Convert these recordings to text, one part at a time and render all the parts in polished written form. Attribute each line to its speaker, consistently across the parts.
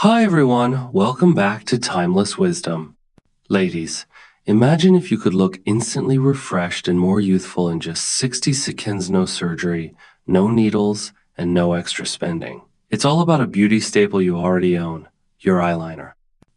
Speaker 1: Hi everyone, welcome back to Timeless Wisdom. Ladies, imagine if you could look instantly refreshed and more youthful in just 60 seconds, no surgery, no needles, and no extra spending. It's all about a beauty staple you already own, your eyeliner.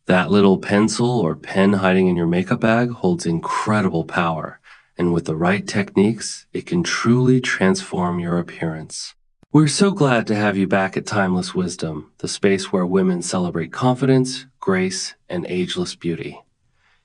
Speaker 1: That little pencil or pen hiding in your makeup bag holds incredible power, and with the right techniques, it can truly transform your appearance. We're so glad to have you back at Timeless Wisdom, the space where women celebrate confidence, grace, and ageless beauty.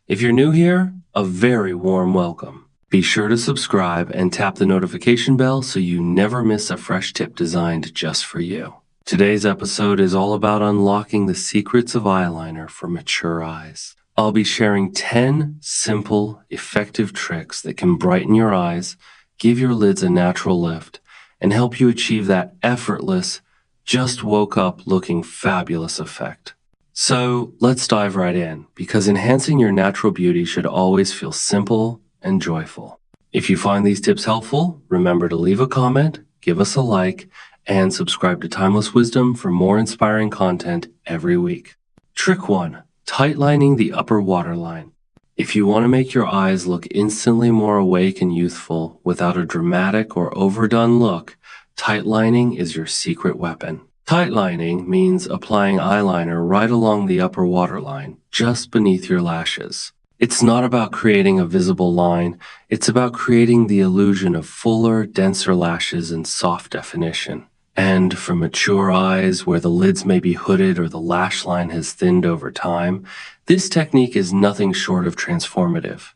Speaker 1: If you're new here, a very warm welcome. Be sure to subscribe and tap the notification bell so you never miss a fresh tip designed just for you. Today's episode is all about unlocking the secrets of eyeliner for mature eyes. I'll be sharing 10 simple, effective tricks that can brighten your eyes, give your lids a natural lift, and help you achieve that effortless, just woke up looking fabulous effect. So let's dive right in, because enhancing your natural beauty should always feel simple and joyful. If you find these tips helpful, remember to leave a comment, give us a like, and subscribe to Timeless Wisdom for more inspiring content every week. Trick 1. Tightlining the upper waterline. If you want to make your eyes look instantly more awake and youthful without a dramatic or overdone look, tightlining is your secret weapon. Tightlining means applying eyeliner right along the upper waterline, just beneath your lashes. It's not about creating a visible line, it's about creating the illusion of fuller, denser lashes and soft definition. And for mature eyes where the lids may be hooded or the lash line has thinned over time, this technique is nothing short of transformative.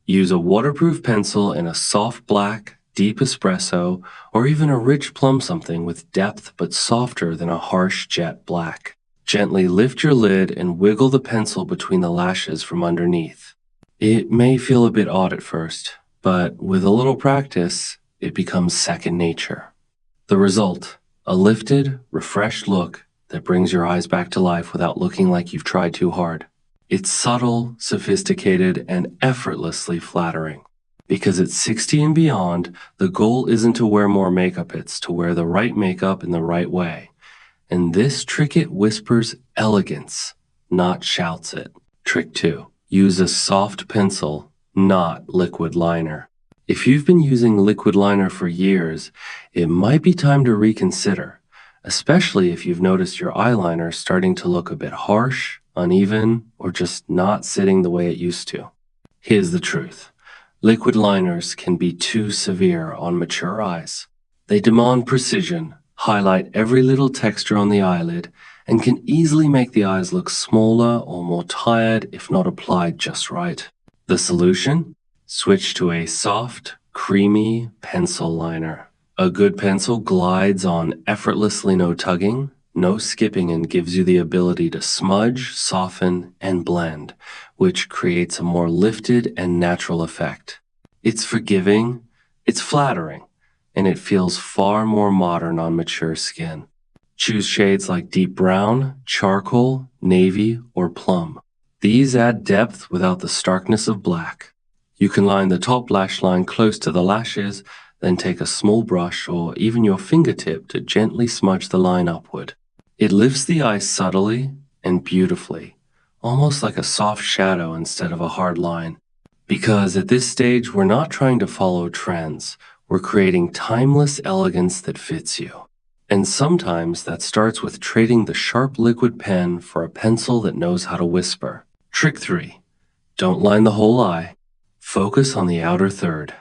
Speaker 1: Use a waterproof pencil and a soft black, deep espresso, or even a rich plum something with depth but softer than a harsh jet black. Gently lift your lid and wiggle the pencil between the lashes from underneath. It may feel a bit odd at first, but with a little practice, it becomes second nature. The result: a lifted, refreshed look that brings your eyes back to life without looking like you've tried too hard. It's subtle, sophisticated, and effortlessly flattering. Because at 60 and beyond, the goal isn't to wear more makeup, it's to wear the right makeup in the right way. And this trick it whispers elegance, not shouts it. Trick 2. Use a soft pencil, not liquid liner. If you've been using liquid liner for years, it might be time to reconsider, especially if you've noticed your eyeliner starting to look a bit harsh, uneven, or just not sitting the way it used to. Here's the truth. Liquid liners can be too severe on mature eyes. They demand precision, highlight every little texture on the eyelid, and can easily make the eyes look smaller or more tired if not applied just right. The solution? Switch to a soft, creamy pencil liner. A good pencil glides on effortlessly, no tugging, no skipping, and gives you the ability to smudge, soften, and blend, which creates a more lifted and natural effect. It's forgiving, it's flattering, and it feels far more modern on mature skin. Choose shades like deep brown, charcoal, navy, or plum. These add depth without the starkness of black. You can line the top lash line close to the lashes, then take a small brush or even your fingertip to gently smudge the line upward. It lifts the eye subtly and beautifully, almost like a soft shadow instead of a hard line. Because at this stage, we're not trying to follow trends, we're creating timeless elegance that fits you. And sometimes that starts with trading the sharp liquid pen for a pencil that knows how to whisper. Trick 3. Don't line the whole eye. Focus on the outer third.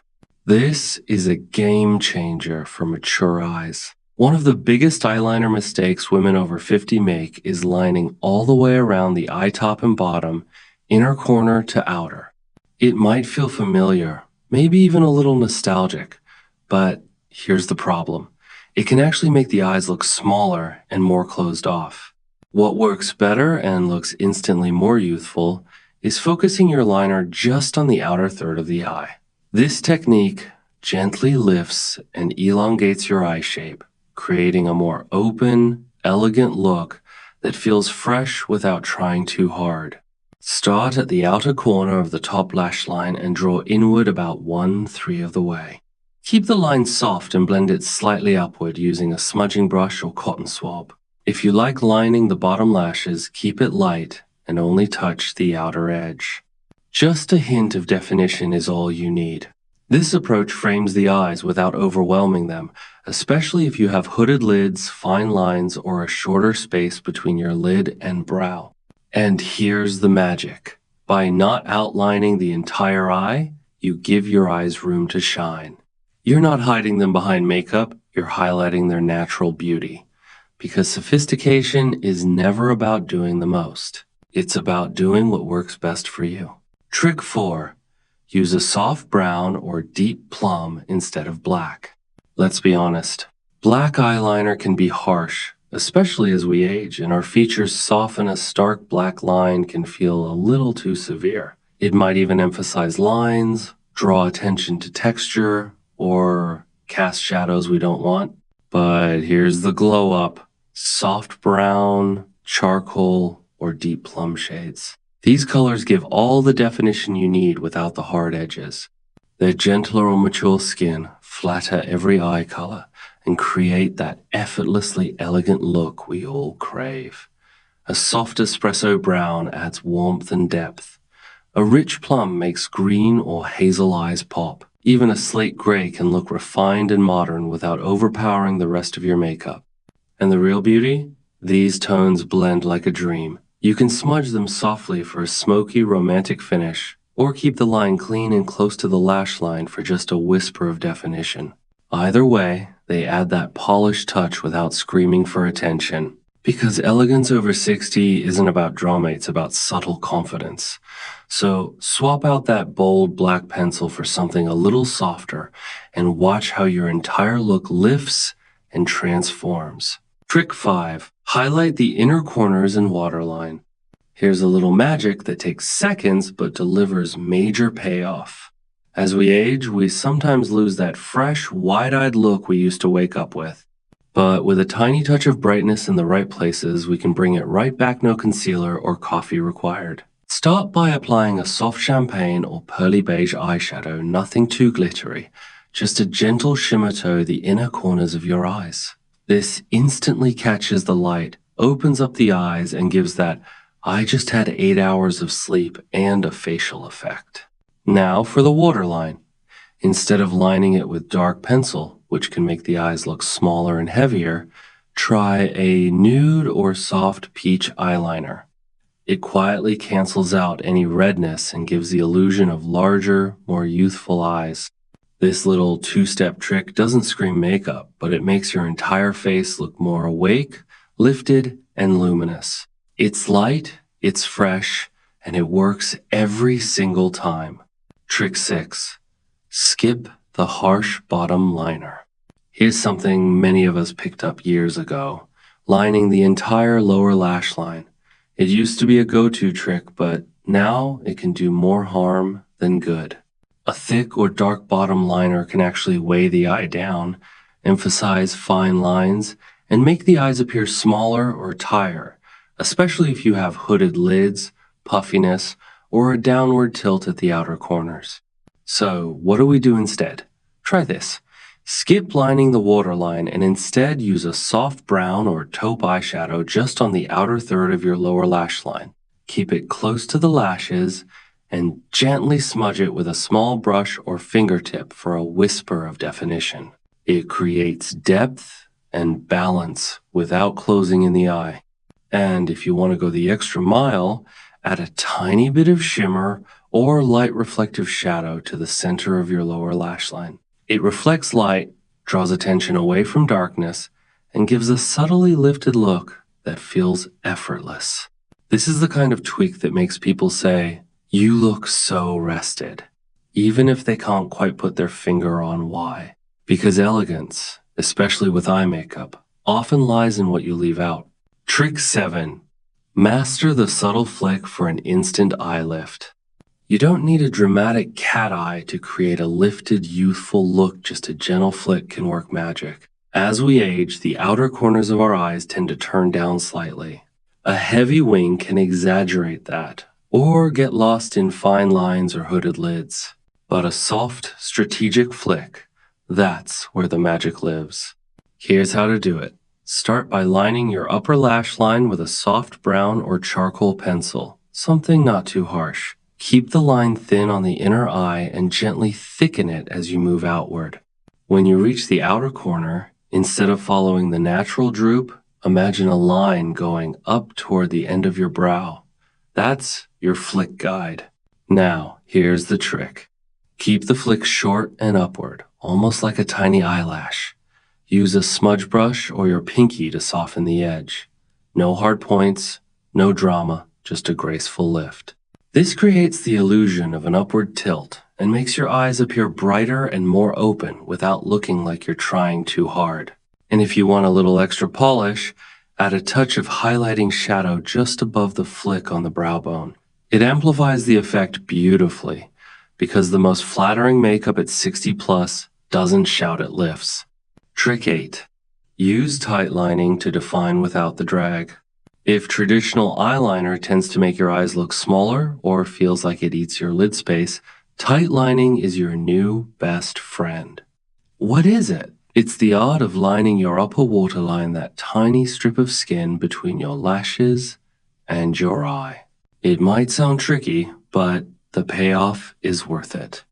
Speaker 1: This is a game changer for mature eyes. One of the biggest eyeliner mistakes women over 50 make is lining all the way around the eye top and bottom, inner corner to outer. It might feel familiar, maybe even a little nostalgic, but here's the problem. It can actually make the eyes look smaller and more closed off. What works better and looks instantly more youthful is focusing your liner just on the outer third of the eye. This technique gently lifts and elongates your eye shape, creating a more open, elegant look that feels fresh without trying too hard. Start at the outer corner of the top lash line and draw inward about 1/3 of the way. Keep the line soft and blend it slightly upward using a smudging brush or cotton swab. If you like lining the bottom lashes, keep it light and only touch the outer edge. Just a hint of definition is all you need. This approach frames the eyes without overwhelming them, especially if you have hooded lids, fine lines, or a shorter space between your lid and brow. And here's the magic. By not outlining the entire eye, you give your eyes room to shine. You're not hiding them behind makeup, you're highlighting their natural beauty. Because sophistication is never about doing the most. It's about doing what works best for you. Trick 4. Use a soft brown or deep plum instead of black. Let's be honest. Black eyeliner can be harsh, especially as we age, and our features soften a stark black line can feel a little too severe. It might even emphasize lines, draw attention to texture, or cast shadows we don't want. But here's the glow up. Soft brown, charcoal, or deep plum shades. These colors give all the definition you need without the hard edges. Their gentler or mature skin flatter every eye color and create that effortlessly elegant look we all crave. A soft espresso brown adds warmth and depth. A rich plum makes green or hazel eyes pop. Even a slate gray can look refined and modern without overpowering the rest of your makeup. And the real beauty? These tones blend like a dream. You can smudge them softly for a smoky, romantic finish, or keep the line clean and close to the lash line for just a whisper of definition. Either way, they add that polished touch without screaming for attention. Because elegance over 60 isn't about drama, it's about subtle confidence. So swap out that bold black pencil for something a little softer and watch how your entire look lifts and transforms. Trick 5. Highlight the inner corners and waterline. Here's a little magic that takes seconds but delivers major payoff. As we age, we sometimes lose that fresh, wide-eyed look we used to wake up with. But with a tiny touch of brightness in the right places, we can bring it right back, no concealer or coffee required. Start by applying a soft champagne or pearly beige eyeshadow, nothing too glittery, just a gentle shimmer to the inner corners of your eyes. This instantly catches the light, opens up the eyes, and gives that "I just had 8 hours of sleep" and a facial effect. Now for the waterline. Instead of lining it with dark pencil, which can make the eyes look smaller and heavier, try a nude or soft peach eyeliner. It quietly cancels out any redness and gives the illusion of larger, more youthful eyes. This little two-step trick doesn't scream makeup, but it makes your entire face look more awake, lifted, and luminous. It's light, it's fresh, and it works every single time. Trick 6. Skip the harsh bottom liner. Here's something many of us picked up years ago, lining the entire lower lash line. It used to be a go-to trick, but now it can do more harm than good. A thick or dark bottom liner can actually weigh the eye down, emphasize fine lines, and make the eyes appear smaller or tire, especially if you have hooded lids, puffiness, or a downward tilt at the outer corners. So, what do we do instead? Try this. Skip lining the waterline and instead use a soft brown or taupe eyeshadow just on the outer third of your lower lash line. Keep it close to the lashes and gently smudge it with a small brush or fingertip for a whisper of definition. It creates depth and balance without closing in the eye. And if you want to go the extra mile, add a tiny bit of shimmer or light reflective shadow to the center of your lower lash line. It reflects light, draws attention away from darkness, and gives a subtly lifted look that feels effortless. This is the kind of tweak that makes people say, "You look so rested," even if they can't quite put their finger on why. Because elegance, especially with eye makeup, often lies in what you leave out. Trick 7. Master the subtle flick for an instant eye lift. You don't need a dramatic cat eye to create a lifted, youthful look. Just a gentle flick can work magic. As we age, the outer corners of our eyes tend to turn down slightly. A heavy wing can exaggerate that, or get lost in fine lines or hooded lids. But a soft, strategic flick, that's where the magic lives. Here's how to do it. Start by lining your upper lash line with a soft brown or charcoal pencil, something not too harsh. Keep the line thin on the inner eye and gently thicken it as you move outward. When you reach the outer corner, instead of following the natural droop, imagine a line going up toward the end of your brow. That's your flick guide. Now, here's the trick. Keep the flick short and upward, almost like a tiny eyelash. Use a smudge brush or your pinky to soften the edge. No hard points, no drama, just a graceful lift. This creates the illusion of an upward tilt and makes your eyes appear brighter and more open without looking like you're trying too hard. And if you want a little extra polish, add a touch of highlighting shadow just above the flick on the brow bone. It amplifies the effect beautifully because the most flattering makeup at 60 plus doesn't shout it lifts. Trick 8. Use tightlining to define without the drag. If traditional eyeliner tends to make your eyes look smaller or feels like it eats your lid space, tightlining is your new best friend. What is it? It's the art of lining your upper waterline, that tiny strip of skin between your lashes and your eye. It might sound tricky, but the payoff is worth it.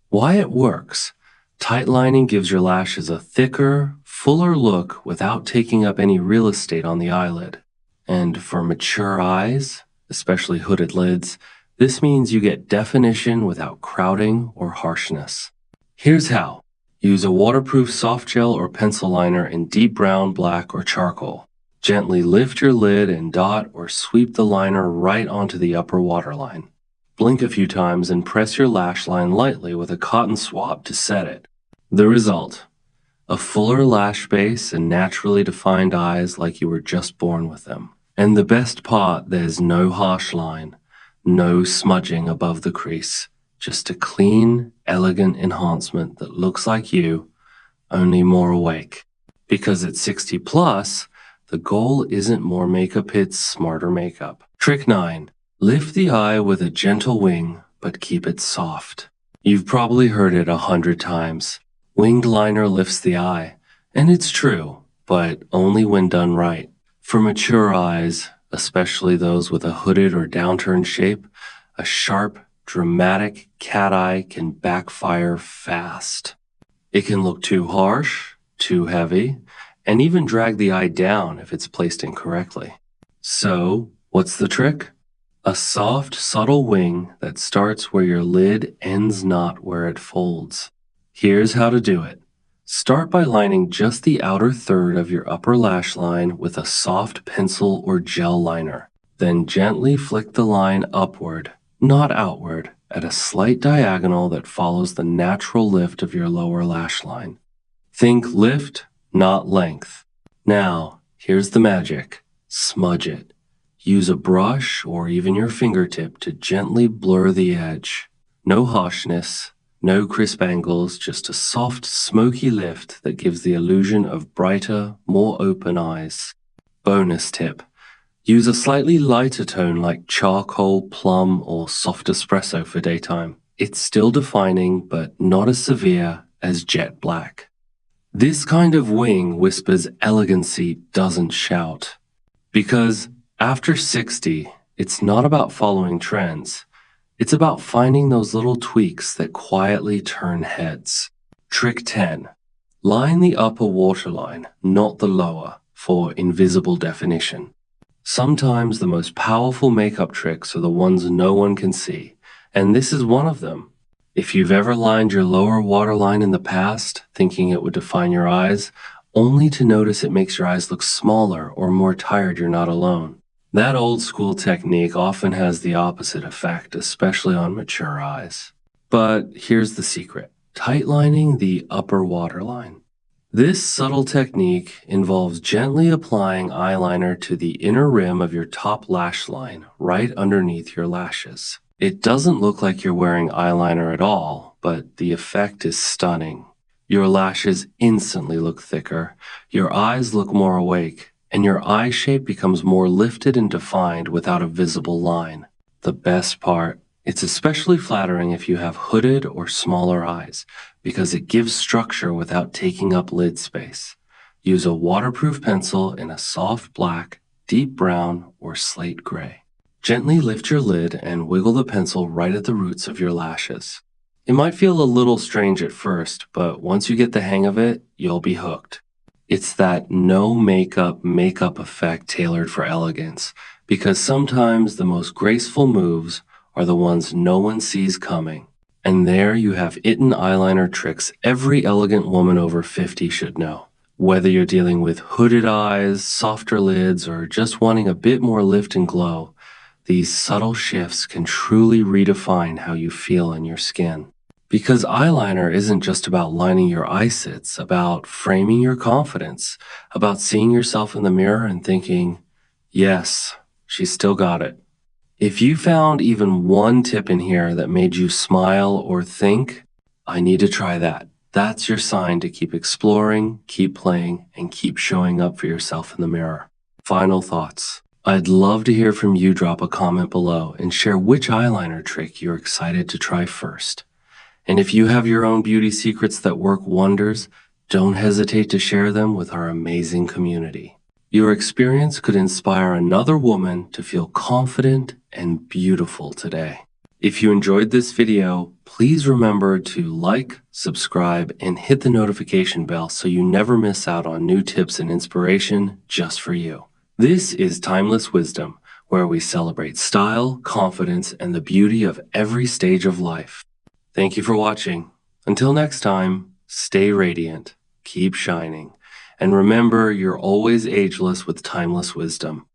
Speaker 1: Why it works? Tightlining gives your lashes a thicker, fuller look without taking up any real estate on the eyelid. And for mature eyes, especially hooded lids, this means you get definition without crowding or harshness. Here's how. Use a waterproof soft gel or pencil liner in deep brown, black, or charcoal. Gently lift your lid and dot or sweep the liner right onto the upper waterline. Blink a few times and press your lash line lightly with a cotton swab to set it. The result: a fuller lash base and naturally defined eyes like you were just born with them. And the best part, there's no harsh line, no smudging above the crease, just a clean, elegant enhancement that looks like you, only more awake. Because at 60 plus, the goal isn't more makeup, it's smarter makeup. Trick 9. Lift the eye with a gentle wing, but keep it soft. You've probably heard it 100 times. Winged liner lifts the eye, and it's true, but only when done right. For mature eyes, especially those with a hooded or downturned shape, a sharp, dramatic cat eye can backfire fast. It can look too harsh, too heavy, and even drag the eye down if it's placed incorrectly. So, what's the trick? A soft, subtle wing that starts where your lid ends, not where it folds. Here's how to do it. Start by lining just the outer third of your upper lash line with a soft pencil or gel liner. Then gently flick the line upward, not outward, at a slight diagonal that follows the natural lift of your lower lash line. Think lift, not length. Now, here's the magic. Smudge it. Use a brush or even your fingertip to gently blur the edge. No harshness, no crisp angles, just a soft, smoky lift that gives the illusion of brighter, more open eyes. Bonus tip. Use a slightly lighter tone like charcoal, plum, or soft espresso for daytime. It's still defining, but not as severe as jet black. This kind of wing whispers elegancy doesn't shout. Because after 60, it's not about following trends. It's about finding those little tweaks that quietly turn heads. Trick 10. Line the upper waterline, not the lower, for invisible definition. Sometimes the most powerful makeup tricks are the ones no one can see, and this is one of them. If you've ever lined your lower waterline in the past, thinking it would define your eyes, only to notice it makes your eyes look smaller or more tired, you're not alone. That old school technique often has the opposite effect, especially on mature eyes. But here's the secret. Tightlining the upper waterline. This subtle technique involves gently applying eyeliner to the inner rim of your top lash line, right underneath your lashes. It doesn't look like you're wearing eyeliner at all, but the effect is stunning. Your lashes instantly look thicker, your eyes look more awake, and your eye shape becomes more lifted and defined without a visible line. The best part, it's especially flattering if you have hooded or smaller eyes, because it gives structure without taking up lid space. Use a waterproof pencil in a soft black, deep brown, or slate gray. Gently lift your lid and wiggle the pencil right at the roots of your lashes. It might feel a little strange at first, but once you get the hang of it, you'll be hooked. It's that no makeup effect tailored for elegance, because sometimes the most graceful moves are the ones no one sees coming. And there you have it eyeliner tricks every elegant woman over 50 should know. Whether you're dealing with hooded eyes, softer lids, or just wanting a bit more lift and glow, these subtle shifts can truly redefine how you feel in your skin. Because eyeliner isn't just about lining your eyes, it's about framing your confidence, about seeing yourself in the mirror and thinking, yes, she's still got it. If you found even one tip in here that made you smile or think, I need to try that, that's your sign to keep exploring, keep playing, and keep showing up for yourself in the mirror. Final thoughts. I'd love to hear from you. Drop a comment below and share which eyeliner trick you're excited to try first. And if you have your own beauty secrets that work wonders, don't hesitate to share them with our amazing community. Your experience could inspire another woman to feel confident and beautiful today. If you enjoyed this video, please remember to like, subscribe, and hit the notification bell so you never miss out on new tips and inspiration just for you. This is Timeless Wisdom, where we celebrate style, confidence, and the beauty of every stage of life. Thank you for watching. Until next time, stay radiant, keep shining, and remember you're always ageless with timeless wisdom.